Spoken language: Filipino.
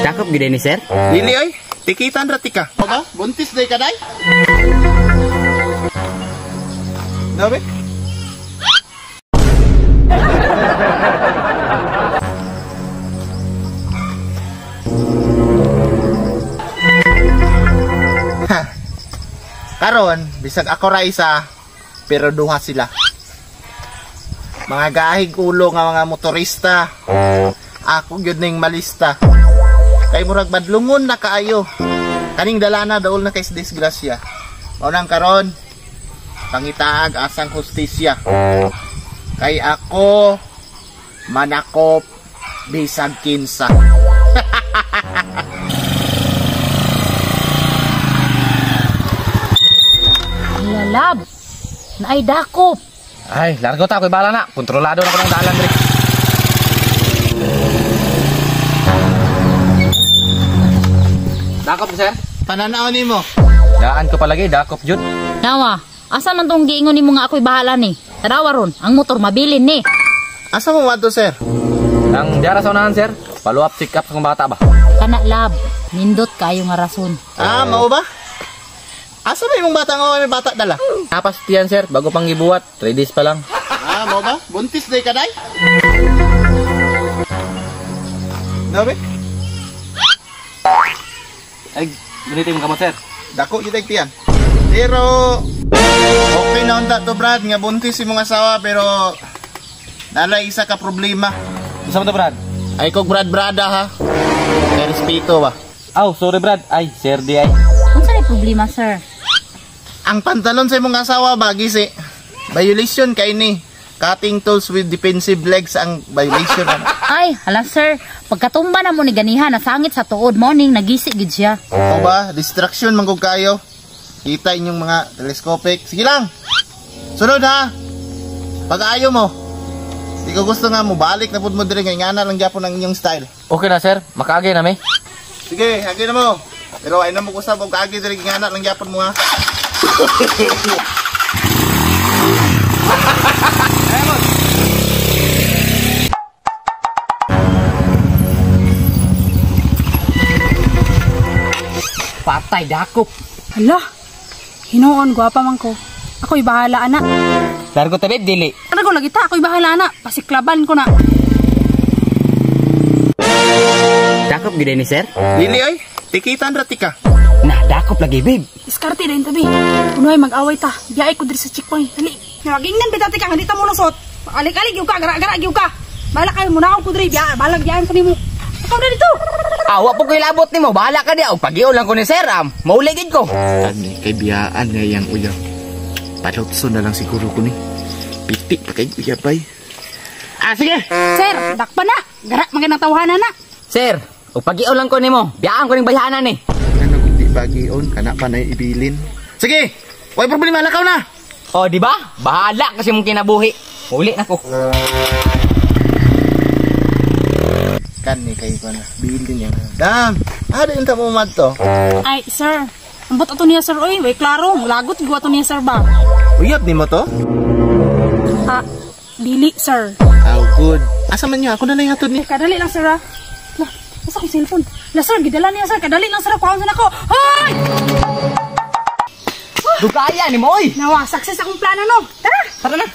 Dakop gede ni sir. Dili oy, tikitan ra tika. Ba? Buntis day ka day? Dabe? Karon, bisag ako ra isa, pero duha sila. Mga gahig ulo nga mga motorista. Ako gyud ning malista. Kay murag madlungon na kaayo. Kaning dalana daol na kay disgrasya. Mao nang karon pangitaag asang hustisya. Kay ako manakop bisag kinsa. Lalab, naay dakop. Ay, largo ta, ako'y bala na. Kontrolado na ko ng dalan rin. Dakop, sir? Pananaw nimo. Daan ko palagi, dakop jud. Nawa, asa man tong giingon nimo nga ako'y bahala ni? Tarawa ron, ang motor mabilin ni. Asa mo wadto, sir? Nang diara sa unahan, sir. Follow up, check up sa kong bata ba? Kana lab, nindot kayo nga rason. Mao ba? Asa ba yung bata nga may bata dala? Tapas tiyan, sir. Bago pang gibuhat. 3 days pa lang. Mao ba? Buntis day ka day? Dabe? Ay, ganito yung kamot, sir. Dako kita tiyan. Pero okay na unta to, Brad, nga buntis si mga asawa pero nala isa ka problema. Isa mo to, Brad? Ay kog Brad ha. May respeto ba? Oh, sorry, Brad. Ay, sir, di ay. Unsa ni problema, sir? Ang pantalon sa imong asawa bagis violation kay ni. Cutting tools with defensive legs ang violation. Ay, hala sir, pagkatumba na mo ni ganihan nasangit sa tuod morning nagisi gid siya. O ba, distraction man kog kayo. Kita inyong mga telescopic. Sige lang. Sunod ha. Pag-ayo mo. Di ko gusto nga mo balik na pud mo diri nga ingana lang gyapon ang inyong style. Okay na, sir. Makaagi na, may. Sige, agi na mo. Pero ay na mo kusab og kaagi diri ingana lang gyapon mo ha. Patay, dakop. Hala, hinoon, gwapa man ko. Ako'y bahala, anak. Largo tabi, dili. Ano ko lagi ta, ako'y bahala, anak. Pasiklaban ko na. Dakop gede ni sir. Dili oy, tikitan ra tika. Nah, dakop lagi, babe. Iskarte din tabi. Unoy, mag-away ta. Biyay ko diri sa checkpoint. Dali. Nagingnan bitati ka, hindi ta mo lusot. Alik-alik yung ka, gara-gara yung ka. Bahala kayo, muna ako diri. Balag diyan sa nimo. Ikaw na dito. Awa po ko ilabot ni mo. Bahala ka di. O, pag-iol lang ko ni sir, mauligid ko. Ani, kay biyaan nga yang uyaw. Padokso na lang siguro ko ni. Piti pa kay uyabay. Sige. Sir, dakpa na. Gara, magandang tawahanan na. Sir, o pag-iol lang ko ni mo. Biyaan ko ng bayanan eh. Ano kung di bagion, kana pa na ibilin. Sige, way problema, lakaw na. O, di ba? Bahala kasi mong kinabuhi. Uli na ko. Kani kay ko na, bilin yan. Dam, ada yung tamo to. Ay, sir. Ambot ato niya, sir. Oy, way klaro. Lagot, gawa ato niya, sir ba? Uyab ni mo to? Dili, sir. Oh, good. Asa man niyo? Ako na lang hatod ni. Kadali lang, sir, ha? Lah, nasa ko cellphone. Lah, sir, gidala niya, sir. Kadali lang, sir. Kuhaan sa nako. Hoy! Dugaya ni mo, oy. Nawa, success akong plano, no? Tara! Tara na.